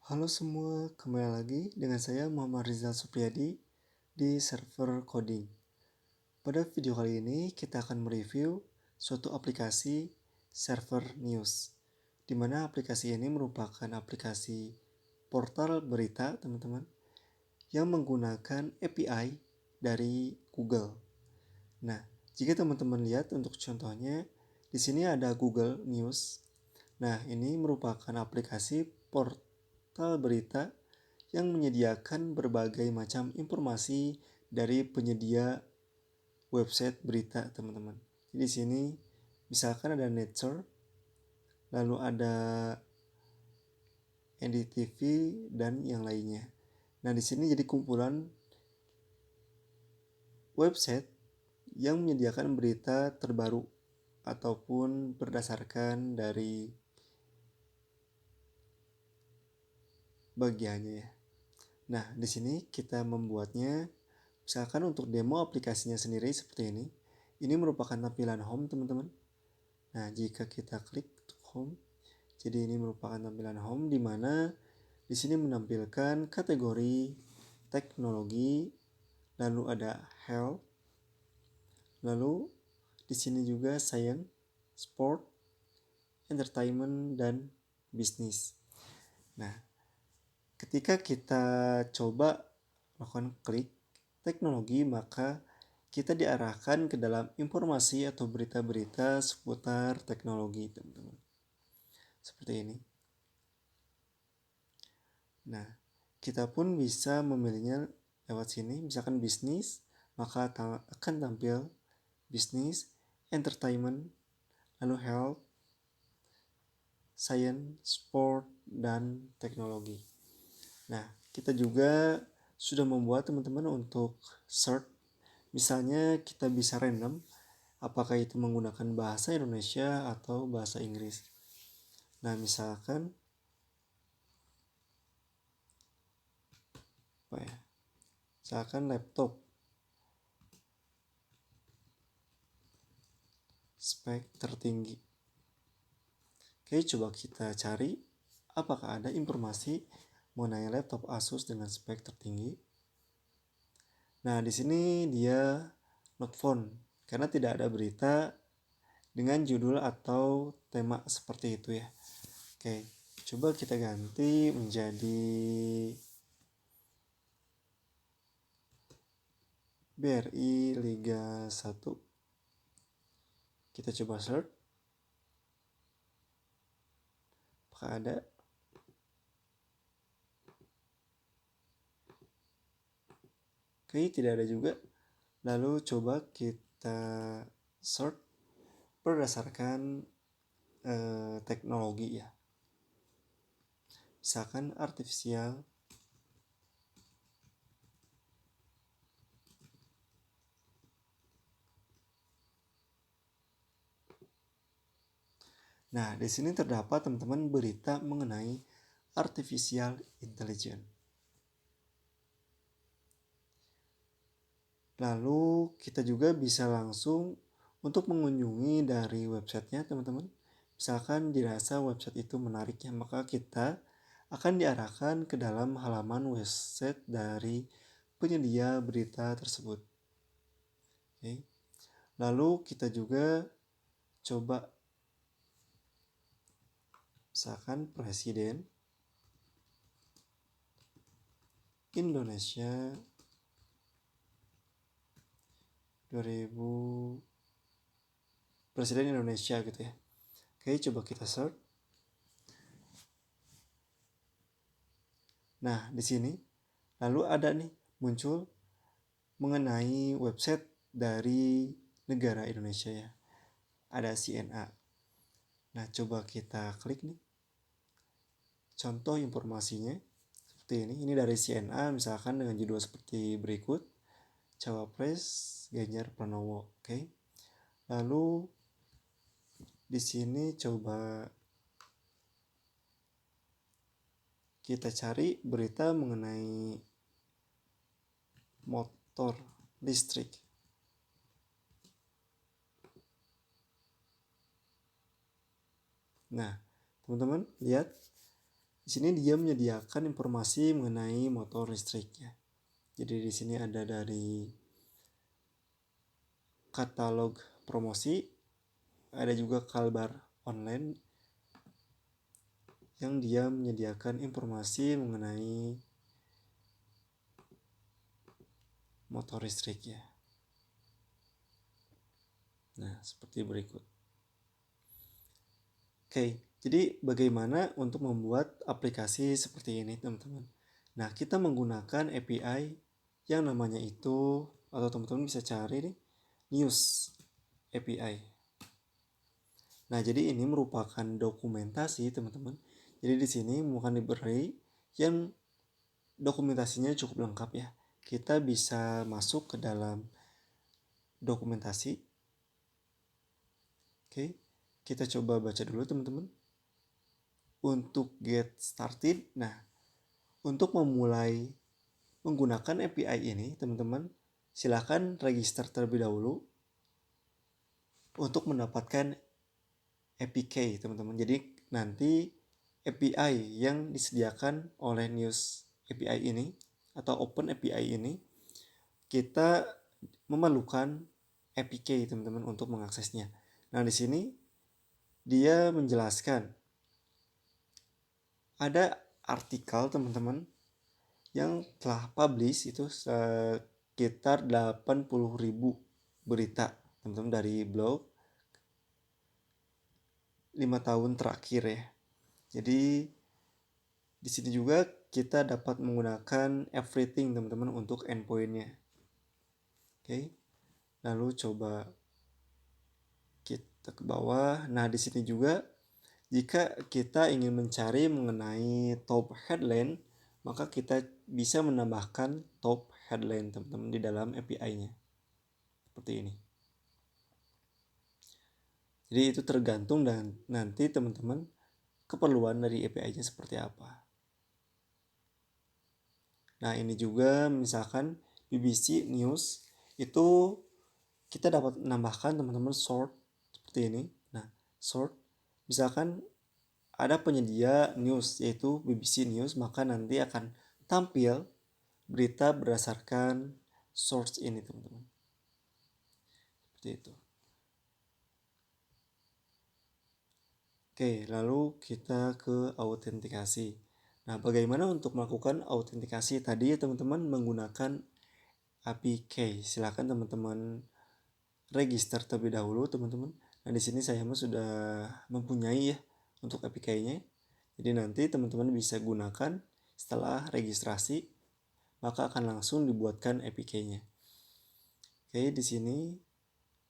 Halo semua, kembali lagi dengan saya Muhammad Rizal Supriyadi di Server Coding. Pada video kali ini kita akan mereview suatu aplikasi Server News, di mana aplikasi ini merupakan aplikasi portal berita teman-teman yang menggunakan API dari Google. Nah, jika teman-teman lihat untuk contohnya, di sini ada Google News. Nah, ini merupakan aplikasi portal berita yang menyediakan berbagai macam informasi dari penyedia website berita, teman-teman. Jadi di sini misalkan ada Nature, lalu ada NDTV dan yang lainnya. Nah, di sini jadi kumpulan website yang menyediakan berita terbaru ataupun berdasarkan dari bagiannya ya. Nah, di sini kita membuatnya misalkan untuk demo aplikasinya sendiri seperti ini. Ini merupakan tampilan home, teman-teman. Nah, jika kita klik home, jadi ini merupakan tampilan home di mana di sini menampilkan kategori teknologi, lalu ada health, lalu di sini juga science, sport, entertainment, dan bisnis. Nah, ketika kita coba lakukan klik teknologi, maka kita diarahkan ke dalam informasi atau berita-berita seputar teknologi, teman-teman. Seperti ini. Nah, kita pun bisa memilihnya lewat sini. Misalkan bisnis, maka akan tampil bisnis, entertainment, lalu health, science, sport, dan teknologi. Nah, kita juga sudah membuat teman-teman untuk search. Misalnya kita bisa random, apakah itu menggunakan bahasa Indonesia atau bahasa Inggris. Nah, misalkan apa ya? Misalkan laptop, spek tertinggi. Oke, coba kita cari apakah ada informasi mengenai laptop Asus dengan spek tertinggi. Nah, di sini dia not found karena tidak ada berita dengan judul atau tema seperti itu ya. Oke, coba kita ganti menjadi BRI Liga 1. Kita coba search. Apakah ada? Oke, tidak ada juga. Lalu coba kita search berdasarkan teknologi ya. Misalkan artificial. Nah, di sini terdapat teman-teman berita mengenai artificial intelligence. Lalu kita juga bisa langsung untuk mengunjungi dari websitenya, teman-teman. Misalkan dirasa website itu menariknya, maka kita akan diarahkan ke dalam halaman website dari penyedia berita tersebut. Oke. Lalu kita juga coba misalkan Presiden Indonesia 2000 Presiden Indonesia gitu ya. Oke, coba kita search. Nah, di sini lalu ada nih muncul mengenai website dari negara Indonesia ya. Ada CNA. Nah, coba kita klik nih. Contoh informasinya seperti ini. Ini dari CNA misalkan dengan judul seperti berikut. Cawapres Ganjar Pranowo. Oke. Lalu di sini coba kita cari berita mengenai motor listrik. Nah, teman-teman lihat Di sini dia menyediakan informasi mengenai motor listrik ya. Jadi di sini ada dari katalog promosi, ada juga kalbar online yang dia menyediakan informasi mengenai motor listrik ya. Nah, seperti berikut. Oke, jadi bagaimana untuk membuat aplikasi seperti ini, teman-teman? Nah, kita menggunakan API yang namanya itu, atau teman-teman bisa cari nih, News API. Nah, jadi ini merupakan dokumentasi, teman-teman. Jadi di sini akan diberi yang dokumentasinya cukup lengkap ya. Kita bisa masuk ke dalam dokumentasi. Oke, kita coba baca dulu teman-teman. Untuk get started, nah untuk memulai menggunakan API ini teman-teman, silahkan register terlebih dahulu untuk mendapatkan APK teman-teman. Jadi nanti API yang disediakan oleh News API ini atau Open API ini, kita memerlukan APK teman-teman untuk mengaksesnya. Nah, di sini dia menjelaskan ada artikel teman-teman yang telah publish itu sekitar 80.000 berita teman-teman dari blog 5 tahun terakhir ya. Jadi di sini juga kita dapat menggunakan everything teman-teman untuk endpointnya. Oke. Lalu coba kita ke bawah. Nah, di sini juga jika kita ingin mencari mengenai top headline, maka kita bisa menambahkan top headline teman-teman di dalam API-nya. Seperti ini. Jadi itu tergantung dan nanti teman-teman keperluan dari API-nya seperti apa. Nah, ini juga misalkan BBC News itu kita dapat menambahkan teman-teman sort seperti ini. Nah, sort misalkan ada penyedia news yaitu BBC News, maka nanti akan tampil berita berdasarkan source ini teman-teman. Seperti itu. Oke, lalu kita ke autentikasi. Nah, bagaimana untuk melakukan autentikasi tadi ya teman-teman menggunakan APK. Silakan teman-teman register terlebih dahulu teman-teman. Nah, di sini saya sudah mempunyai ya untuk APK-nya. Jadi nanti teman-teman bisa gunakan setelah registrasi, maka akan langsung dibuatkan APK-nya. Oke, di sini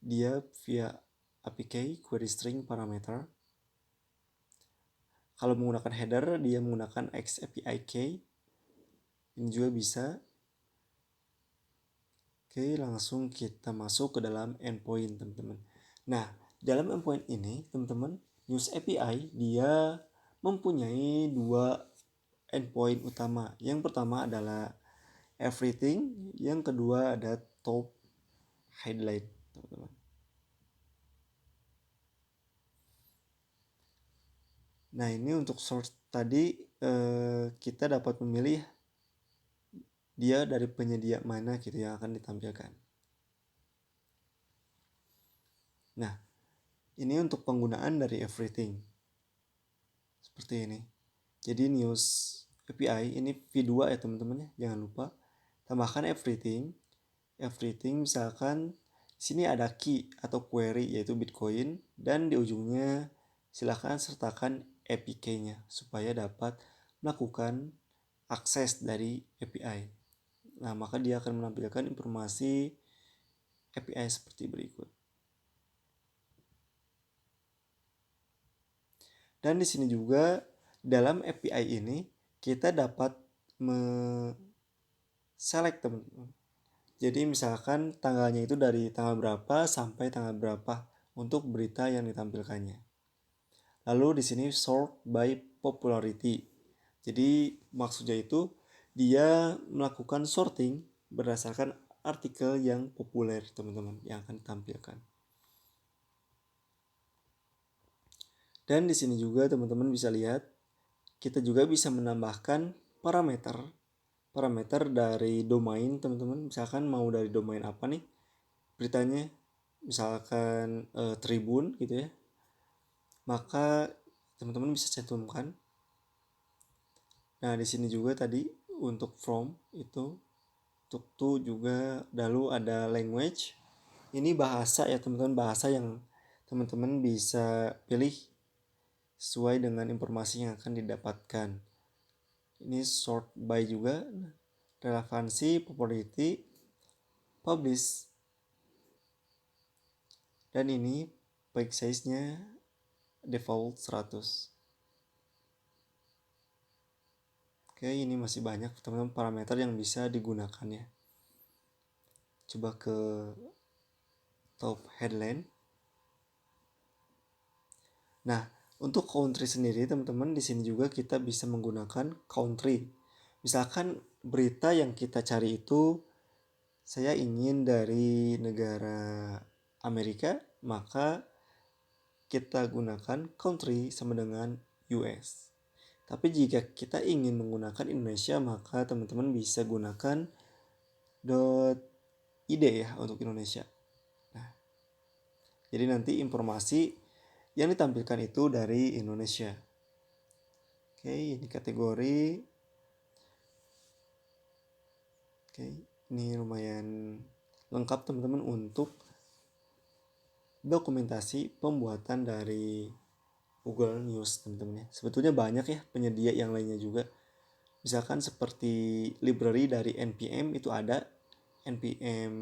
dia via APK query string parameter. Kalau menggunakan header, dia menggunakan XAPI-K. Ini juga bisa. Oke, langsung kita masuk ke dalam endpoint, teman-teman. Nah, dalam endpoint ini, teman-teman, News API dia mempunyai dua endpoint utama. Yang pertama adalah everything, yang kedua ada top headline, teman-teman. Nah, ini untuk source tadi kita dapat memilih dia dari penyedia mana gitu yang akan ditampilkan. Nah, ini untuk penggunaan dari everything. Seperti ini. Jadi News API ini V2 ya teman-teman ya, jangan lupa. Tambahkan everything. Everything misalkan sini ada key atau query yaitu Bitcoin dan di ujungnya silahkan sertakan APK-nya supaya dapat melakukan akses dari API. Nah, maka dia akan menampilkan informasi API seperti berikut. Dan di sini juga dalam API ini kita dapat select teman-teman. Jadi misalkan tanggalnya itu dari tanggal berapa sampai tanggal berapa untuk berita yang ditampilkannya. Lalu di sini sort by popularity. Jadi maksudnya itu dia melakukan sorting berdasarkan artikel yang populer teman-teman yang akan ditampilkan. Dan di sini juga teman-teman bisa lihat kita juga bisa menambahkan parameter dari domain teman-teman. Misalkan mau dari domain apa nih beritanya, misalkan Tribun gitu ya, maka teman-teman bisa cantumkan. Nah di sini juga tadi untuk from itu, untuk to juga, lalu ada language. Ini bahasa ya teman-teman, bahasa yang teman-teman bisa pilih sesuai dengan informasi yang akan didapatkan. Ini sort by juga, relevansi, popularity, publish. Dan ini page size-nya default 100. Oke, ini masih banyak teman-teman parameter yang bisa digunakan ya. Coba ke top headline. Nah, untuk country sendiri teman-teman, di sini juga kita bisa menggunakan country. Misalkan berita yang kita cari itu saya ingin dari negara Amerika, maka kita gunakan country sama dengan US. Tapi jika kita ingin menggunakan Indonesia, maka teman-teman bisa gunakan .id ya untuk Indonesia. Nah, jadi nanti informasi yang ditampilkan itu dari Indonesia. Oke, ini kategori. Oke, ini lumayan lengkap teman-teman untuk dokumentasi pembuatan dari Google News teman-teman ya. Sebetulnya banyak ya penyedia yang lainnya juga. Misalkan seperti library dari NPM itu ada, NPM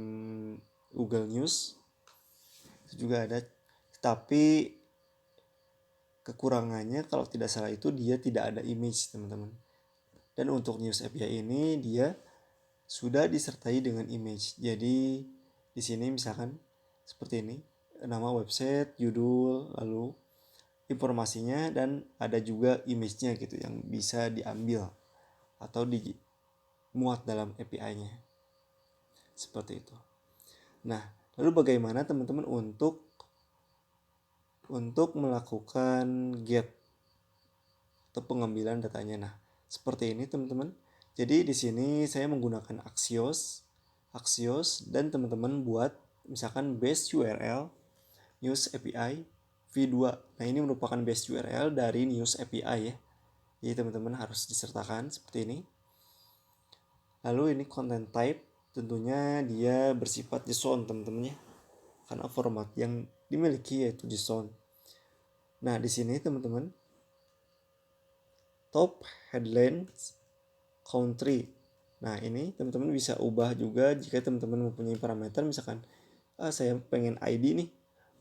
Google News itu juga ada. Tapi kekurangannya kalau tidak salah itu dia tidak ada image teman-teman. Dan untuk News API ini dia sudah disertai dengan image. Jadi di sini misalkan seperti ini, nama website, judul, lalu informasinya, dan ada juga image-nya gitu yang bisa diambil atau dimuat dalam API-nya. Seperti itu. Nah, lalu bagaimana teman-teman untuk melakukan get atau pengambilan datanya? Nah, seperti ini teman-teman. Jadi di sini saya menggunakan Axios dan teman-teman buat misalkan base URL News API v2. Nah, ini merupakan base URL dari News API ya. Jadi teman-teman harus disertakan seperti ini. Lalu ini content type, tentunya dia bersifat JSON teman-teman ya. Karena format yang dimiliki yaitu JSON. Nah, di sini teman-teman top headlines country. Nah, ini teman-teman bisa ubah juga jika teman-teman mempunyai parameter, misalkan saya pengen ID nih,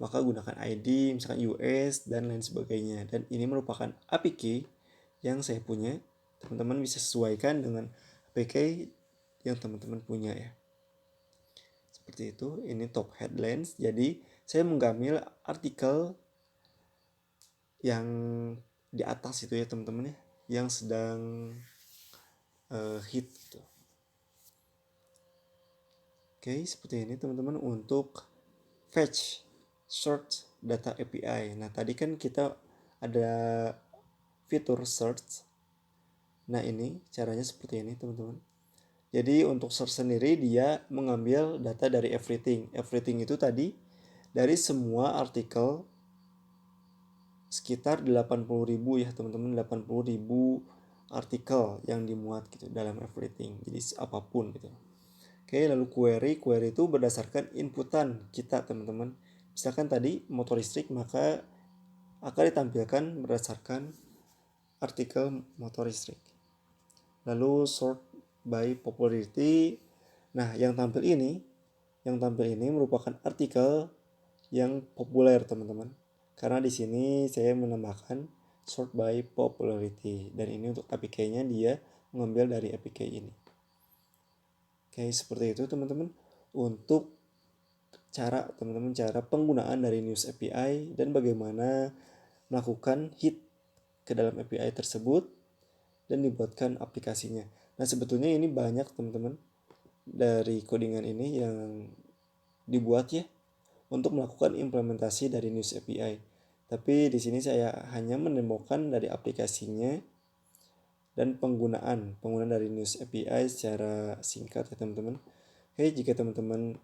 maka gunakan ID misalkan US dan lain sebagainya. Dan ini merupakan APK yang saya punya. Teman-teman bisa sesuaikan dengan APK yang teman-teman punya ya. Seperti itu. Ini top headlines. Jadi saya mengambil artikel yang di atas itu ya teman-teman ya, yang sedang hit gitu. Oke, seperti ini teman-teman untuk fetch search data API. Nah, tadi kan kita ada fitur search. Nah, ini caranya seperti ini teman-teman. Jadi untuk search sendiri dia mengambil data dari everything. Everything itu tadi dari semua artikel sekitar 80.000 ya teman-teman, 80.000 artikel yang dimuat gitu dalam everything. Jadi apapun gitu. Oke, lalu query itu berdasarkan inputan kita teman-teman. Misalkan tadi motor listrik, maka akan ditampilkan berdasarkan artikel motor listrik. Lalu sort by popularity. Nah, yang tampil ini merupakan artikel yang populer teman-teman. Karena di sini saya menambahkan sort by popularity, dan ini untuk APK-nya dia mengambil dari APK ini. Oke, seperti itu teman-teman untuk cara penggunaan dari News API dan bagaimana melakukan hit ke dalam API tersebut dan dibuatkan aplikasinya. Nah, sebetulnya ini banyak teman-teman dari codingan ini yang dibuat ya untuk melakukan implementasi dari News API. Tapi di sini saya hanya menemukan dari aplikasinya dan penggunaan dari News API secara singkat ya teman-teman. Oke, jika teman-teman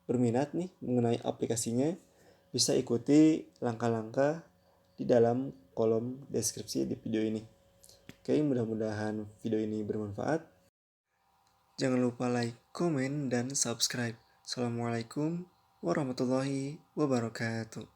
berminat nih mengenai aplikasinya, bisa ikuti langkah-langkah di dalam kolom deskripsi di video ini. Oke, mudah-mudahan video ini bermanfaat. Jangan lupa like, komen, dan subscribe. Assalamualaikum warahmatullahi wabarakatuh.